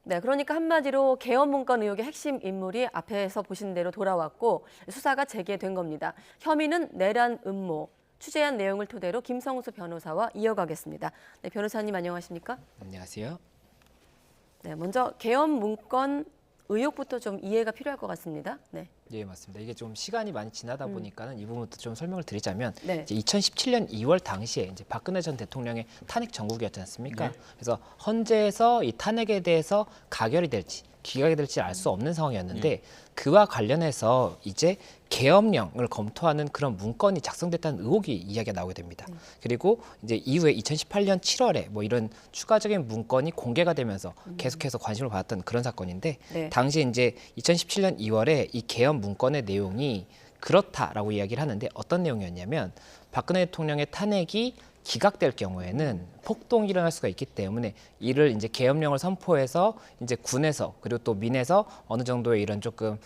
네, 그러니까 한마디로 계엄 문건 의혹의 핵심 인물이 앞에서 보신 대로 돌아왔고 수사가 재개된 겁니다. 혐의는 내란 음모. 취재한 내용을 토대로 김성수 변호사와 이어가겠습니다. 네, 변호사님 안녕하십니까? 안녕하세요. 네, 먼저 계엄 문건 의혹부터 좀 이해가 필요할 것 같습니다. 네. 예, 맞습니다. 이게 좀 시간이 많이 지나다 보니까는 이 부분부터 좀 설명을 드리자면 네. 이제 2017년 2월 당시에 이제 박근혜 전 대통령의 탄핵 정국이었지 않습니까? 네. 그래서 헌재에서 이 탄핵에 대해서 가결이 될지 기각이 될지 알 수 없는 상황이었는데 그와 관련해서 이제 계엄령을 검토하는 그런 문건이 작성됐다는 의혹이 이야기가 나오게 됩니다. 그리고 이제 이후에 2018년 7월에 뭐 이런 추가적인 문건이 공개가 되면서 계속해서 관심을 받았던 그런 사건인데 네. 당시 이제 2017년 2월에 이 계엄 문건의 내용이 그렇다라고 이야기를 하는데 어떤 내용이었냐면 박근혜 대통령의 탄핵이 기각될 경우에는 폭동이 일어날 수가 있기 때문에 이를 이제 계엄령을 선포해서 이제 군에서 그리고 또 민에서 어느 정도의 이런 조금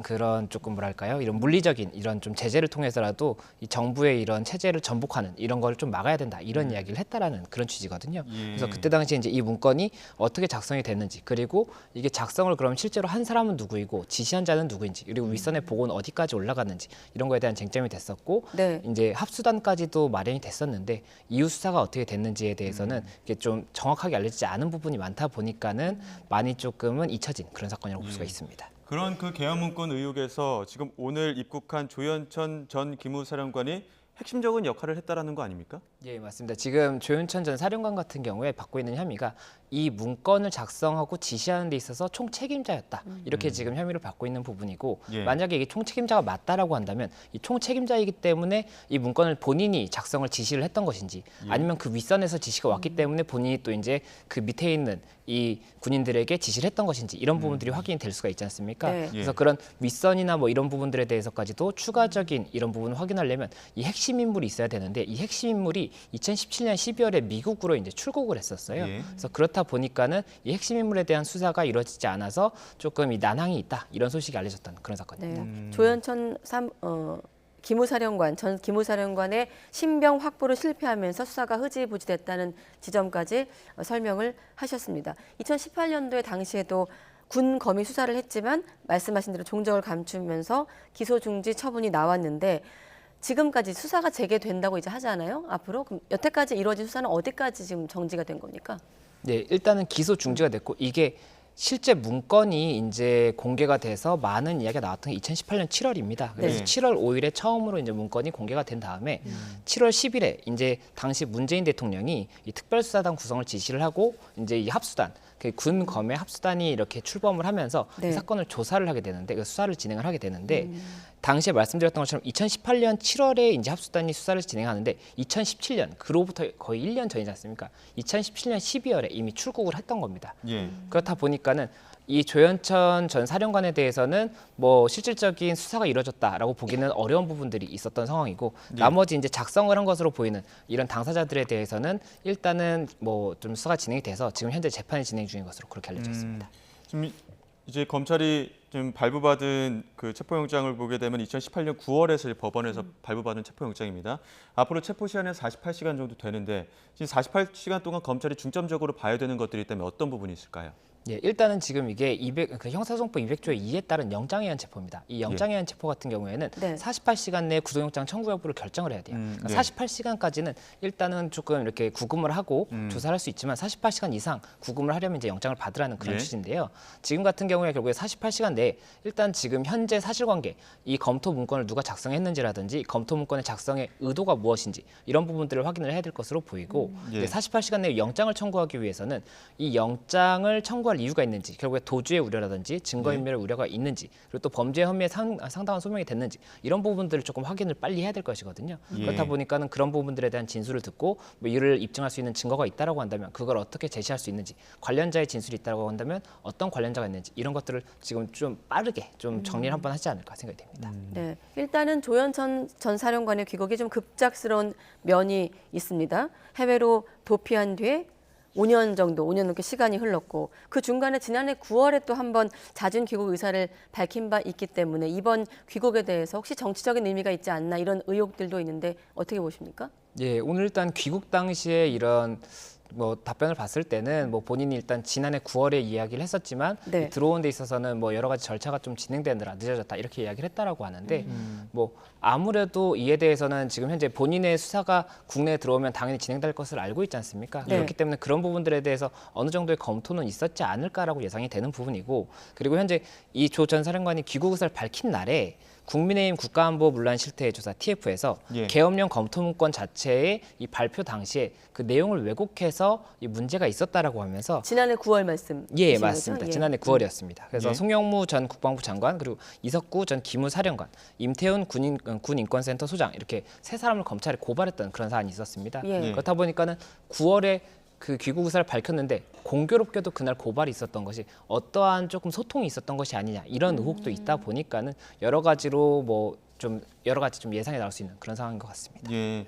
그런 조금 뭐랄까요 이런 물리적인 이런 좀 제재를 통해서라도 이 정부의 이런 체제를 전복하는 이런 걸 좀 막아야 된다 이런 이야기를 했다라는 그런 취지거든요. 그래서 그때 당시 이제 이 문건이 어떻게 작성이 됐는지 그리고 이게 작성을 그럼 실제로 한 사람은 누구이고 지시한 자는 누구인지 그리고 윗선의 보고는 어디까지 올라갔는지 이런 거에 대한 쟁점이 됐었고 네. 이제 합수단까지도 마련이 됐었는데 이후 수사가 어떻게 됐는지에 대해서는 이게 좀 정확하게 알려지지 않은 부분이 많다 보니까는 많이 조금은 잊혀진 그런 사건이라고 볼 수가 있습니다. 그런 그 계엄 문건 의혹에서 지금 오늘 입국한 조현천 전 기무사령관이 핵심적인 역할을 했다라는 거 아닙니까? 예, 맞습니다. 지금 조윤천 전 사령관 같은 경우에 받고 있는 혐의가 이 문건을 작성하고 지시하는 데 있어서 총책임자였다. 이렇게 지금 혐의를 받고 있는 부분이고 예. 만약에 이게 총책임자가 맞다라고 한다면 이 총책임자이기 때문에 이 문건을 본인이 작성을 지시를 했던 것인지 아니면 그 윗선에서 지시가 왔기 때문에 본인이 또 이제 그 밑에 있는 이 군인들에게 지시를 했던 것인지 이런 부분들이 확인이 될 수가 있지 않습니까? 네. 그래서 예. 그런 윗선이나 뭐 이런 부분들에 대해서까지도 추가적인 이런 부분을 확인하려면 이 핵심 인물이 있어야 되는데 이 핵심 인물이 2017년 12월에 미국으로 이제 출국을 했었어요. 예. 그래서 그렇다 보니까는 이 핵심 인물에 대한 수사가 이루어지지 않아서 조금 이 난항이 있다 이런 소식이 알려졌던 그런 사건입니다. 네. 조현천 기무사령관, 전 기무사령관의 신병 확보를 실패하면서 수사가 흐지부지됐다는 지점까지 설명을 하셨습니다. 2018년도에 당시에도 군 검이 수사를 했지만 말씀하신 대로 종적을 감추면서 기소 중지 처분이 나왔는데 지금까지 수사가 재개된다고 이제 하잖아요. 앞으로 그럼 여태까지 이루어진 수사는 어디까지 지금 정지가 된 겁니까? 네, 일단은 기소 중지가 됐고 이게 실제 문건이 이제 공개가 돼서 많은 이야기가 나왔던 게 2018년 7월입니다. 그래서 네. 7월 5일에 처음으로 이제 문건이 공개가 된 다음에 7월 10일에 이제 당시 문재인 대통령이 이 특별수사단 구성을 지시를 하고 이제 이 합수단 그 군 검의 합수단이 이렇게 출범을 하면서 네. 이 사건을 조사를 하게 되는데 그 수사를 진행을 하게 되는데 당시에 말씀드렸던 것처럼 2018년 7월에 이제 합수단이 수사를 진행하는데 2017년 그로부터 거의 1년 전이지 않습니까? 2017년 12월에 이미 출국을 했던 겁니다. 예. 그렇다 보니까는 이 조현천 전 사령관에 대해서는 뭐 실질적인 수사가 이루어졌다라고 보기는 어려운 부분들이 있었던 상황이고 나머지 이제 작성을 한 것으로 보이는 이런 당사자들에 대해서는 일단은 뭐 좀 수사가 진행이 돼서 지금 현재 재판이 진행 중인 것으로 그렇게 알려져 있습니다. 지금 이제 검찰이 지금 발부받은 그 체포영장을 보게 되면 2018년 9월에서 법원에서 발부받은 체포영장입니다. 앞으로 체포 시한은 48시간 정도 되는데 지금 48시간 동안 검찰이 중점적으로 봐야 되는 것들이 있다면 어떤 부분이 있을까요? 예, 일단은 지금 이게 그 형사소송법 200조의 2에 따른 영장에 의한 체포입니다. 이 영장에 의한 체포 같은 경우에는 네. 48시간 내에 구속영장 청구 여부를 결정을 해야 돼요. 그러니까 네. 48시간까지는 일단은 조금 이렇게 구금을 하고 조사를 할 수 있지만 48시간 이상 구금을 하려면 이제 영장을 받으라는 그런 예. 취지인데요. 지금 같은 경우에 결국에 48시간 내에 일단 지금 현재 사실관계, 이 검토 문건을 누가 작성했는지라든지 검토 문건의 작성의 의도가 무엇인지 이런 부분들을 확인을 해야 될 것으로 보이고 예. 48시간 내에 영장을 청구하기 위해서는 이 영장을 청구할 이유가 있는지 결국에 도주의 우려라든지 증거인멸의 우려가 있는지 그리고 또 범죄 혐의에 상당한 소명이 됐는지 이런 부분들을 조금 확인을 빨리 해야 될 것이거든요. 예. 그렇다 보니까는 그런 부분들에 대한 진술을 듣고 뭐 이를 입증할 수 있는 증거가 있다라고 한다면 그걸 어떻게 제시할 수 있는지 관련자의 진술이 있다고 한다면 어떤 관련자가 있는지 이런 것들을 지금 좀 빠르게 좀 정리를 한번 하지 않을까 생각이 됩니다. 네, 일단은 조현천 전 사령관의 귀국이 좀 급작스러운 면이 있습니다. 해외로 도피한 뒤에 5년 정도, 5년 넘게 시간이 흘렀고 그 중간에 지난해 9월에 또 한 번 잦은 귀국 의사를 밝힌 바 있기 때문에 이번 귀국에 대해서 혹시 정치적인 의미가 있지 않나 이런 의혹들도 있는데 어떻게 보십니까? 예, 오늘 일단 귀국 당시에 이런 뭐 답변을 봤을 때는 뭐 본인이 일단 지난해 9월에 이야기를 했었지만 네. 들어온 데 있어서는 뭐 여러 가지 절차가 좀 진행되느라 늦어졌다 이렇게 이야기를 했다라고 하는데 뭐 아무래도 이에 대해서는 지금 현재 본인의 수사가 국내에 들어오면 당연히 진행될 것을 알고 있지 않습니까? 네. 그렇기 때문에 그런 부분들에 대해서 어느 정도의 검토는 있었지 않을까라고 예상이 되는 부분이고 그리고 현재 이 조 전 사령관이 귀국 의사를 밝힌 날에 국민의힘 국가안보 문란 실태 조사 TF에서 예. 계엄령 검토 문건 자체의 이 발표 당시에 그 내용을 왜곡해서 이 문제가 있었다라고 하면서 지난해 9월 말씀. 예, 맞습니다. 지난해 9월이었습니다. 그래서 예. 송영무 전 국방부 장관 그리고 이석구 전 기무사령관, 임태훈 군인권센터 소장 이렇게 세 사람을 검찰에 고발했던 그런 사안이 있었습니다. 예. 그렇다 보니까는 9월에 그 귀국 의사를 밝혔는데 공교롭게도 그날 고발이 있었던 것이 어떠한 조금 소통이 있었던 것이 아니냐 이런 의혹도 있다 보니까는 여러 가지로 뭐 좀 여러 가지 좀 예상이 나올 수 있는 그런 상황인 것 같습니다. 예.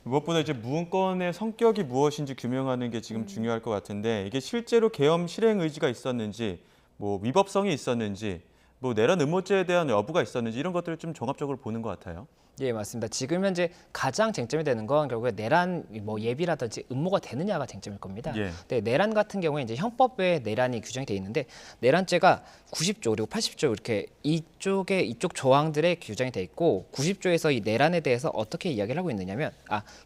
무엇보다 이제 문건의 성격이 무엇인지 규명하는 게 지금 중요할 것 같은데 이게 실제로 계엄 실행 의지가 있었는지, 뭐 위법성이 있었는지, 뭐 내란 음모죄에 대한 여부가 있었는지 이런 것들을 좀 종합적으로 보는 것 같아요. 예, 맞습니다. 지금 현재 가장 쟁점이 되는 건 결국에 내란 뭐 예비라든지 음모가 되느냐가 쟁점일 겁니다. 예. 네, 내란 같은 경우에 이제 형법에 내란이 규정이 돼 있는데 내란죄가 90조 그리고 80조 이렇게 이쪽 조항들에 규정이 돼 있고 90조에서 이 내란에 대해서 어떻게 이야기를 하고 있느냐면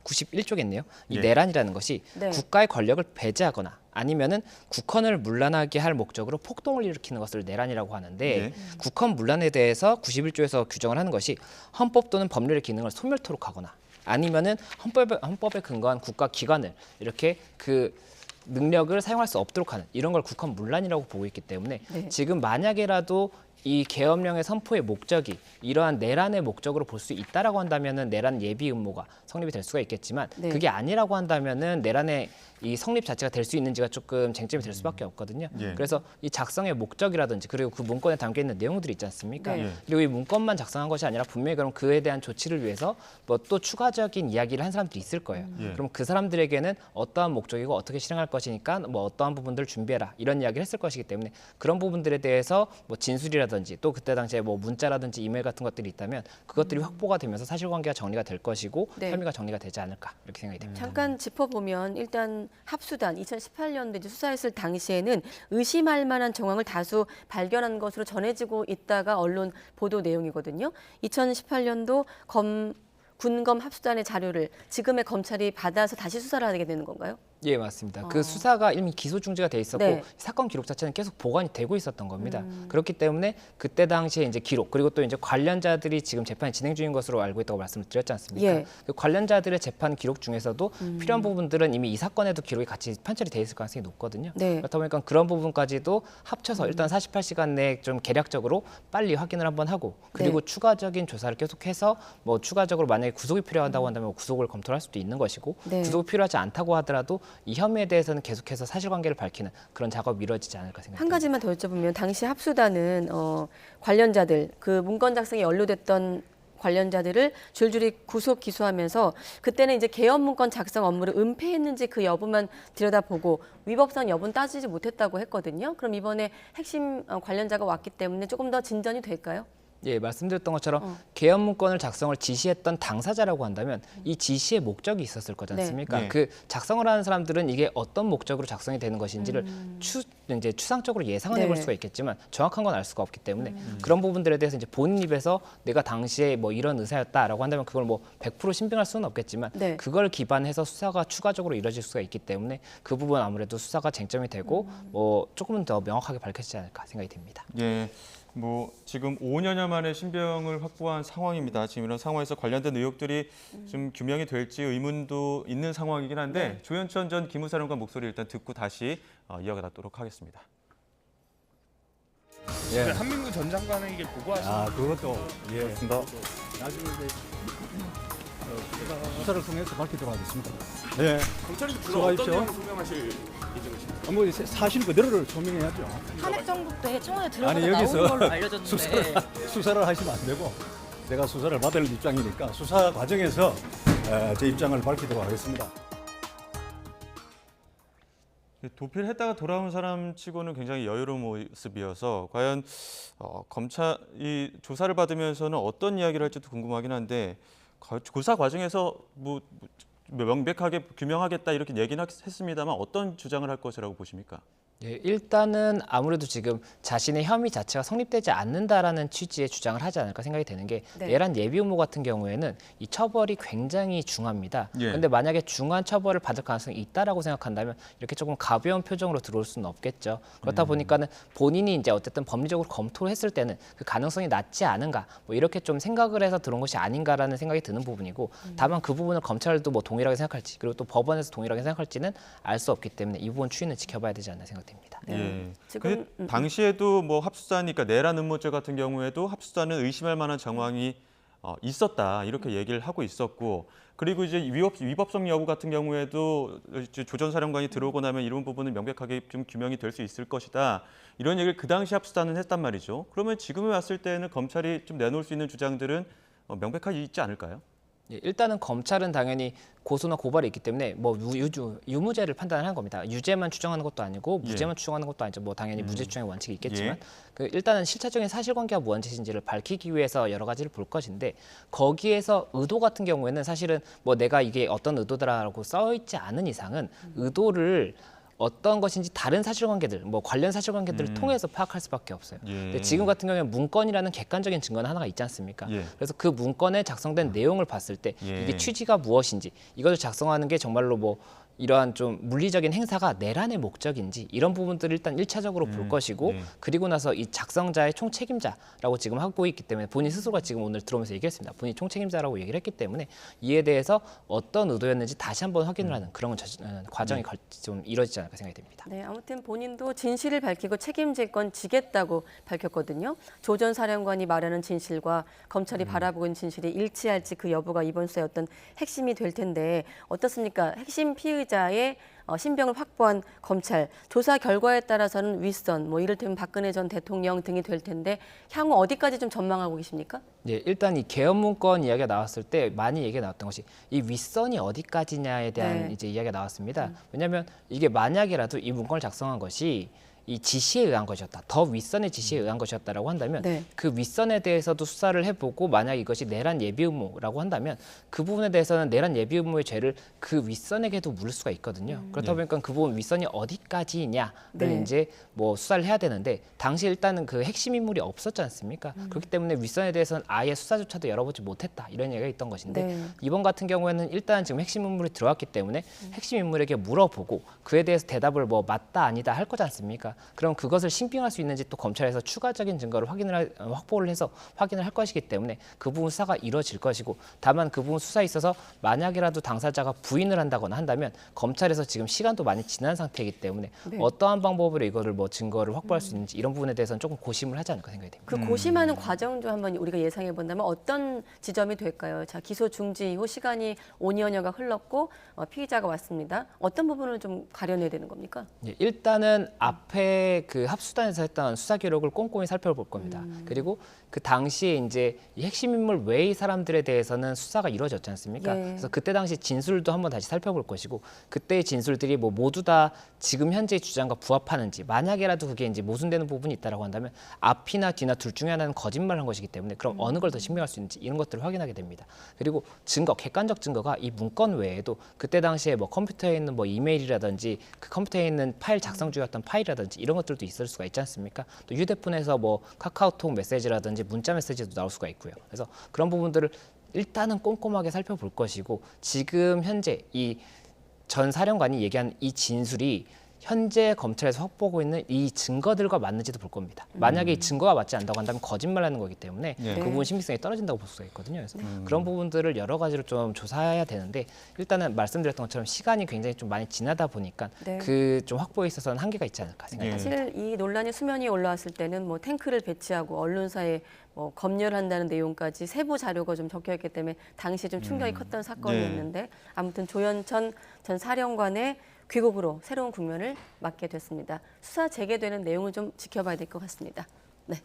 91조겠네요. 이 예. 내란이라는 것이 네. 국가의 권력을 배제하거나 아니면은 국헌을 문란하게 할 목적으로 폭동을 일으키는 것을 내란이라고 하는데 예. 국헌 문란에 대해서 91조에서 규정을 하는 것이 헌법 또는 법률의 기능을 소멸토록 하거나 아니면은 헌법에 근거한 국가 기관을 이렇게 그 능력을 사용할 수 없도록 하는 이런 걸 국헌 문란이라고 보고 있기 때문에 네. 지금 만약에라도 이 계엄령의 선포의 목적이 이러한 내란의 목적으로 볼 수 있다라고 한다면은 내란 예비 음모가 성립이 될 수가 있겠지만 네. 그게 아니라고 한다면은 내란의 이 성립 자체가 될 수 있는지가 조금 쟁점이 될 수밖에 없거든요. 예. 그래서 이 작성의 목적이라든지 그리고 그 문건에 담겨 있는 내용들이 있지 않습니까? 네. 예. 그리고 이 문건만 작성한 것이 아니라 분명히 그럼 그에 대한 조치를 위해서 뭐 또 추가적인 이야기를 한 사람들이 있을 거예요. 예. 그럼 그 사람들에게는 어떠한 목적이고 어떻게 실행할 것이니까 뭐 어떠한 부분들을 준비해라 이런 이야기를 했을 것이기 때문에 그런 부분들에 대해서 뭐 진술이라든지 또 그때 당시에 뭐 문자라든지 이메일 같은 것들이 있다면 그것들이 확보가 되면서 사실관계가 정리가 될 것이고 네. 혐의가 정리가 되지 않을까 이렇게 생각이 됩니다. 잠깐 짚어보면 일단 합수단 2018년도 이제 수사했을 당시에는 의심할 만한 정황을 다수 발견한 것으로 전해지고 있다가 언론 보도 내용이거든요. 2018년도 군검 합수단의 자료를 지금의 검찰이 받아서 다시 수사를 하게 되는 건가요? 예, 맞습니다. 그 수사가 이미 기소 중지가 돼 있었고 네. 사건 기록 자체는 계속 보관이 되고 있었던 겁니다. 그렇기 때문에 그때 당시에 이제 기록 그리고 또 이제 관련자들이 지금 재판이 진행 중인 것으로 알고 있다고 말씀을 드렸지 않습니까? 예. 그 관련자들의 재판 기록 중에서도 필요한 부분들은 이미 이 사건에도 기록이 같이 편철이 돼 있을 가능성이 높거든요. 네. 그렇다 보니까 그런 부분까지도 합쳐서 일단 48시간 내에 좀 개략적으로 빨리 확인을 한번 하고 그리고 네. 추가적인 조사를 계속해서 뭐 추가적으로 만약에 구속이 필요하다고 한다면 구속을 검토를 할 수도 있는 것이고 네. 구속이 필요하지 않다고 하더라도 이 혐의에 대해서는 계속해서 사실관계를 밝히는 그런 작업이 이루어지지 않을까 생각합니다. 한 가지만 더 여쭤보면 당시 합수단은 관련자들 그 문건 작성에 연루됐던 관련자들을 줄줄이 구속 기소하면서 그때는 이제 계엄 문건 작성 업무를 은폐했는지 그 여부만 들여다보고 위법성 여부는 따지지 못했다고 했거든요. 그럼 이번에 핵심 관련자가 왔기 때문에 조금 더 진전이 될까요? 예, 말씀드렸던 것처럼 계엄 문건을 작성을 지시했던 당사자라고 한다면 이 지시의 목적이 있었을 거지 네. 않습니까? 네. 그 작성을 하는 사람들은 이게 어떤 목적으로 작성이 되는 것인지를 이제 추상적으로 예상은 해볼 네. 수가 있겠지만 정확한 건 알 수가 없기 때문에 그런 부분들에 대해서 이제 본인 입에서 내가 당시에 뭐 이런 의사였다라고 한다면 그걸 뭐 100% 신빙할 수는 없겠지만 네. 그걸 기반해서 수사가 추가적으로 이루어질 수가 있기 때문에 그 부분 아무래도 수사가 쟁점이 되고 뭐 조금은 더 명확하게 밝혀지지 않을까 생각이 됩니다. 예. 뭐 지금 5년여 만에 신병을 확보한 상황입니다. 지금 이런 상황에서 관련된 의혹들이 좀 규명이 될지 의문도 있는 상황이긴 한데 조현천 전 기무사령관 목소리 일단 듣고 다시 이어가도록 하겠습니다. 그 한민구 전 장관에게 보고하신 그것도 예. 그렇습니다. 나중에 이제 수사를 통해서 밝히도록 하겠습니다. 네. 경찰이 수고하십시오. 소명하실 예정이십니까? 뭐 사실 그대로를 소명해야죠. 탄핵 정부 때 청와대 아니 들어가다 나온 여기서 걸로 알려졌는데 수사를 하시면 안 되고 제가 수사를 받을 입장이니까 수사 과정에서 제 입장을 밝히도록 하겠습니다. 도피를 돌아온 사람 치고는 굉장히 여유로운 모습이어서 과연 검찰이 조사를 받으면서는 어떤 이야기를 할지도 궁금하긴 한데 조사 과정에서 뭐 명백하게 규명하겠다 이렇게 얘기는 했습니다만 어떤 주장을 할 것이라고 보십니까? 예, 일단은 아무래도 지금 자신의 혐의 자체가 성립되지 않는다라는 취지의 주장을 하지 않을까 생각이 되는 게 네. 내란 예비 음모 같은 경우에는 이 처벌이 굉장히 중합니다. 예. 그런데 만약에 중한 처벌을 받을 가능성이 있다라고 생각한다면 이렇게 조금 가벼운 표정으로 들어올 수는 없겠죠. 그렇다 보니까는 본인이 이제 어쨌든 법리적으로 검토를 했을 때는 그 가능성이 낮지 않은가 뭐 이렇게 좀 생각을 해서 들어온 것이 아닌가라는 생각이 드는 부분이고 다만 그 부분을 검찰도 뭐 동일하게 생각할지 그리고 또 법원에서 동일하게 생각할지는 알 수 없기 때문에 이 부분 추이는 지켜봐야 되지 않나 생각됩니다. 네. 예. 지금 근데 당시에도 뭐 합수사니까 내란 음모죄 같은 경우에도 합수사는 의심할 만한 정황이 있었다 이렇게 얘기를 하고 있었고 그리고 이제 위법성 여부 같은 경우에도 이제 조전사령관이 들어오고 나면 이런 부분은 명백하게 좀 규명이 될 수 있을 것이다 이런 얘기를 그 당시 합수사는 했단 말이죠. 그러면 지금에 왔을 때는 검찰이 좀 내놓을 수 있는 주장들은 명백하게 있지 않을까요? 예, 일단은 검찰은 당연히 고소나 고발이 있기 때문에 뭐 유무죄를 판단하는 겁니다. 유죄만 추정하는 것도 아니고 무죄만 추정하는 것도 아니죠. 뭐 당연히 무죄 추정의 원칙이 있겠지만 그 일단은 실체적인 사실관계가 무언짓인지를 밝히기 위해서 여러 가지를 볼 것인데 거기에서 의도 같은 경우에는 사실은 뭐 내가 이게 어떤 의도다라고 써 있지 않은 이상은 의도를 어떤 것인지 다른 사실관계들, 뭐 관련 사실관계들을 통해서 파악할 수밖에 없어요. 근데 지금 같은 경우에는 문건이라는 객관적인 증거는 하나가 있지 않습니까? 그래서 그 문건에 작성된 내용을 봤을 때 이게 취지가 무엇인지 이것을 작성하는 게 정말로 뭐 이러한 좀 물리적인 행사가 내란의 목적인지 이런 부분들을 일단 1차적으로 볼 것이고 그리고 나서 이 작성자의 총책임자라고 지금 하고 있기 때문에 본인 스스로가 지금 오늘 들어오면서 얘기했습니다. 본인이 총책임자라고 얘기를 했기 때문에 이에 대해서 어떤 의도였는지 다시 한번 확인을 하는 그런 과정이 좀 이루어지지 않을까 생각이 됩니다. 네, 아무튼 본인도 진실을 밝히고 책임질 건 지겠다고 밝혔거든요. 조 전 사령관이 말하는 진실과 검찰이 바라보고 있는 진실이 일치할지 그 여부가 이번 수사의 어떤 핵심이 될 텐데 어떻습니까? 핵심 피의자의 신병을 확보한 검찰 조사 결과에 따라서는 윗선 뭐 이를테면 박근혜 전 대통령 등이 될 텐데 향후 어디까지 좀 전망하고 계십니까? 예, 일단 이 개헌 문건 이야기가 나왔을 때 많이 얘기가 나왔던 것이 이 윗선이 어디까지냐에 대한 이제 이야기가 나왔습니다. 왜냐하면 이게 만약이라도 이 문건을 작성한 것이 이 지시에 의한 것이었다. 더 윗선의 지시에 의한 것이었다라고 한다면 그 윗선에 대해서도 수사를 해보고 만약 이것이 내란 예비 음모라고 한다면 그 부분에 대해서는 내란 예비 음모의 죄를 그 윗선에게도 물을 수가 있거든요. 그렇다 보니까 그 부분 윗선이 어디까지냐를 이제 뭐 수사를 해야 되는데 당시 일단은 그 핵심 인물이 없었지 않습니까? 그렇기 때문에 윗선에 대해서는 아예 수사조차도 열어보지 못했다 이런 얘기가 있던 것인데 이번 같은 경우에는 일단 지금 핵심 인물이 들어왔기 때문에 핵심 인물에게 물어보고 그에 대해서 대답을 뭐 맞다 아니다 할 거지 않습니까? 그럼 그것을 신빙할 수 있는지 또 검찰에서 추가적인 증거를 확보를 해서 확인을 할 것이기 때문에 그 부분 수사가 이루어질 것이고 다만 그 부분 수사에 있어서 만약이라도 당사자가 부인을 한다거나 한다면 검찰에서 지금 시간도 많이 지난 상태이기 때문에 어떠한 방법으로 이거를 뭐 증거를 확보할 수 있는지 이런 부분에 대해서는 조금 고심을 하지 않을까 생각이 됩니다. 그 고심하는 과정 좀 한번 우리가 예상해 본다면 어떤 지점이 될까요? 자, 기소 중지 이후 시간이 5년여가 흘렀고 피의자가 왔습니다. 어떤 부분을 좀 가려내야 되는 겁니까? 예, 일단은 앞에 그 합수단에서 했던 수사 기록을 꼼꼼히 살펴볼 겁니다. 그리고 그 당시에 이제 이 핵심 인물 외의 사람들에 대해서는 수사가 이루어졌지 않습니까? 그래서 그때 당시 진술도 한번 다시 살펴볼 것이고 그때의 진술들이 뭐 모두 다 지금 현재의 주장과 부합하는지 만약에라도 그게 이제 모순되는 부분이 있다라고 한다면 앞이나 뒤나 둘 중에 하나는 거짓말한 것이기 때문에 그럼 어느 걸 더 신빙할 수 있는지 이런 것들을 확인하게 됩니다. 그리고 증거, 객관적 증거가 이 문건 외에도 그때 당시에 뭐 컴퓨터에 있는 뭐 이메일이라든지 그 컴퓨터에 있는 파일 작성 중이었던 파일이라든지 이런 것들도 있을 수가 있지 않습니까? 또 휴대폰에서 뭐 카카오톡 메시지라든지 문자 메시지도 나올 수가 있고요. 그래서 그런 부분들을 일단은 꼼꼼하게 살펴볼 것이고 지금 현재 이 전 사령관이 얘기한 이 진술이 현재 검찰에서 확보하고 있는 이 증거들과 맞는지도 볼 겁니다. 만약에 이 증거가 맞지 않다고 한다면 거짓말하는 거기 때문에 그 부분 신빙성이 떨어진다고 볼 수가 있거든요. 그래서 그런 부분들을 여러 가지로 좀 조사해야 되는데 일단은 말씀드렸던 것처럼 시간이 굉장히 좀 많이 지나다 보니까 그 좀 확보에 있어서는 한계가 있지 않을까 생각합니다. 사실 이 논란이 수면이 올라왔을 때는 뭐 탱크를 배치하고 언론사에 뭐 검열한다는 내용까지 세부 자료가 좀 적혀 있기 때문에 당시 좀 충격이 컸던 사건이었는데 아무튼 조현천 전 사령관의 귀국으로 새로운 국면을 맞게 됐습니다. 수사 재개되는 내용을 좀 지켜봐야 될 것 같습니다. 네.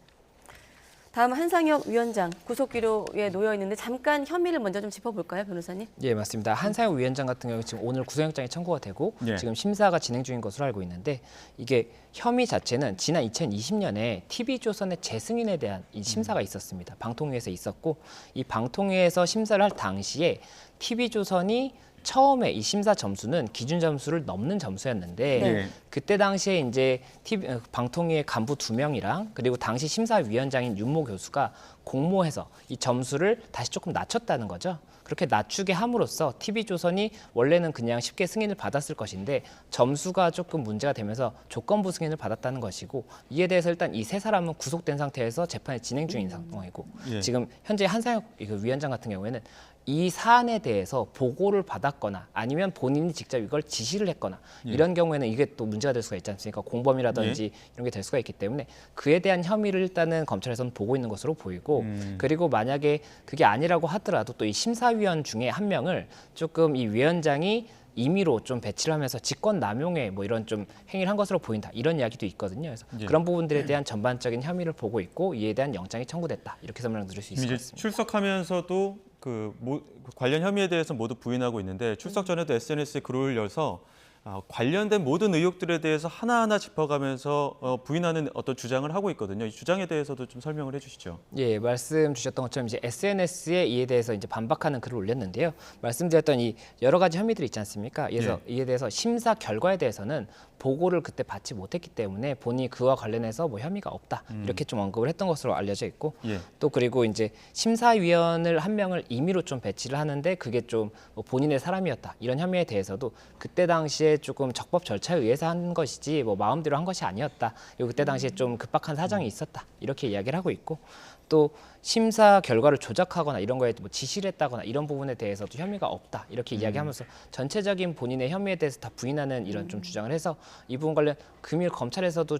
다음 한상혁 위원장 구속 기록에 놓여 있는데 잠깐 혐의를 먼저 좀 짚어볼까요, 변호사님? 예, 맞습니다. 한상혁 위원장 같은 경우 지금 오늘 구속영장이 청구가 되고 지금 심사가 진행 중인 것으로 알고 있는데 이게 혐의 자체는 지난 2020년에 TV조선의 재승인에 대한 이 심사가 있었습니다. 방통위에서 있었고 이 방통위에서 심사를 할 당시에 TV조선이 처음에 이 심사 점수는 기준 점수를 넘는 점수였는데 네. 그때 당시에 이제 방통위의 간부 2명이랑 그리고 당시 심사위원장인 윤모 교수가 공모해서 이 점수를 다시 조금 낮췄다는 거죠. 그렇게 낮추게 함으로써 TV조선이 원래는 그냥 쉽게 승인을 받았을 것인데 점수가 조금 문제가 되면서 조건부 승인을 받았다는 것이고 이에 대해서 일단 이 세 사람은 구속된 상태에서 재판이 진행 중인 상황이고 예. 지금 현재 한상혁 위원장 같은 경우에는 이 사안에 대해서 보고를 받았거나 아니면 본인이 직접 이걸 지시를 했거나 이런 경우에는 이게 또 문제가 될 수가 있지 않습니까? 공범이라든지 이런 게 될 수가 있기 때문에 그에 대한 혐의를 일단은 검찰에서는 보고 있는 것으로 보이고 그리고 만약에 그게 아니라고 하더라도 또 이 심사위원 중에 한 명을 조금 이 위원장이 임의로 좀 배치를 하면서 직권 남용에 뭐 이런 좀 행위를 한 것으로 보인다 이런 이야기도 있거든요. 그래서 예. 그런 부분들에 대한 전반적인 혐의를 보고 있고 이에 대한 영장이 청구됐다 이렇게 설명드릴 수 있을 이제 것 같습니다. 출석하면서도 관련 혐의에 대해서 모두 부인하고 있는데 출석 전에도 SNS에 글을 올려서 관련된 모든 의혹들에 대해서 하나하나 짚어가면서 부인하는 어떤 주장을 하고 있거든요. 이 주장에 대해서도 좀 설명을 해주시죠. 예, 말씀 주셨던 것처럼 이제 SNS에 이에 대해서 이제 반박하는 글을 올렸는데요. 말씀드렸던 이 여러 가지 혐의들이 있지 않습니까? 그래서 이에 대해서 심사 결과에 대해서는 보고를 그때 받지 못했기 때문에 본인이 그와 관련해서 뭐 혐의가 없다 이렇게 좀 언급을 했던 것으로 알려져 있고 예. 또 그리고 이제 심사위원을 한 명을 임의로 좀 배치를 하는데 그게 좀뭐 본인의 사람이었다 이런 혐의에 대해서도 그때 당시에 조금 적법 절차에 의해서 한 것이지 뭐 마음대로 한 것이 아니었다. 그리고 그때 당시에 좀 급박한 사정이 있었다 이렇게 이야기를 하고 있고 또 심사 결과를 조작하거나 이런 거에 뭐 지시를 했다거나 이런 부분에 대해서도 혐의가 없다 이렇게 이야기하면서 전체적인 본인의 혐의에 대해서 다 부인하는 이런 좀 주장을 해서 이 부분 관련 금일 검찰에서도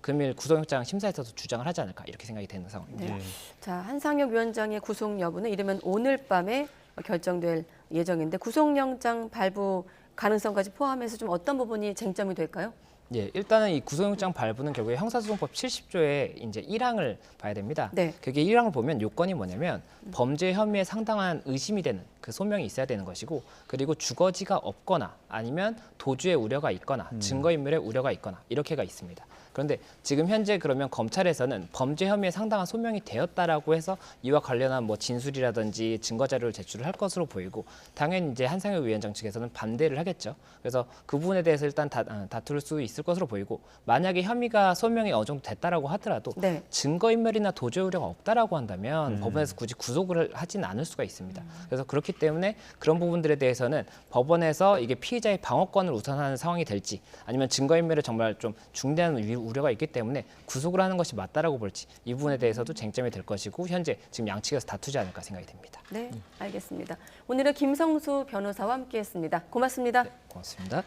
금일 구속영장 심사에서도 주장을 하지 않을까 이렇게 생각이 되는 상황입니다. 네. 자, 한상혁 위원장의 구속 여부는 이르면 오늘 밤에 결정될 예정인데 구속영장 발부 가능성까지 포함해서 좀 어떤 부분이 쟁점이 될까요? 예, 일단은 이 구속영장 발부는 결국에 형사소송법 70조의 이제 1항을 봐야 됩니다. 네. 그게 1항을 보면 요건이 뭐냐면 범죄 혐의에 상당한 의심이 되는 그 소명이 있어야 되는 것이고 그리고 주거지가 없거나 아니면 도주의 우려가 있거나 증거인멸의 우려가 있거나 이렇게가 있습니다. 그런데 지금 현재 그러면 검찰에서는 범죄 혐의에 상당한 소명이 되었다라고 해서 이와 관련한 뭐 진술이라든지 증거 자료를 제출을 할 것으로 보이고 당연히 이제 한상혁 위원장 측에서는 반대를 하겠죠. 그래서 그 부분에 대해서 일단 다툴 수 있을 것으로 보이고 만약에 혐의가 소명이 어느 정도 됐다라고 하더라도 네. 증거인멸이나 도주의 우려가 없다라고 한다면 법원에서 굳이 구속을 하진 않을 수가 있습니다. 그래서 그렇기 때문에 그런 부분들에 대해서는 법원에서 이게 피의자의 방어권을 우선하는 상황이 될지 아니면 증거인멸에 정말 좀 중대한 우려가 있기 때문에 구속을 하는 것이 맞다라고 볼지 이 부분에 대해서도 쟁점이 될 것이고 현재 지금 양측에서 다투지 않을까 생각이 됩니다. 네, 알겠습니다. 오늘은 김성수 변호사와 함께했습니다. 고맙습니다. 고맙습니다.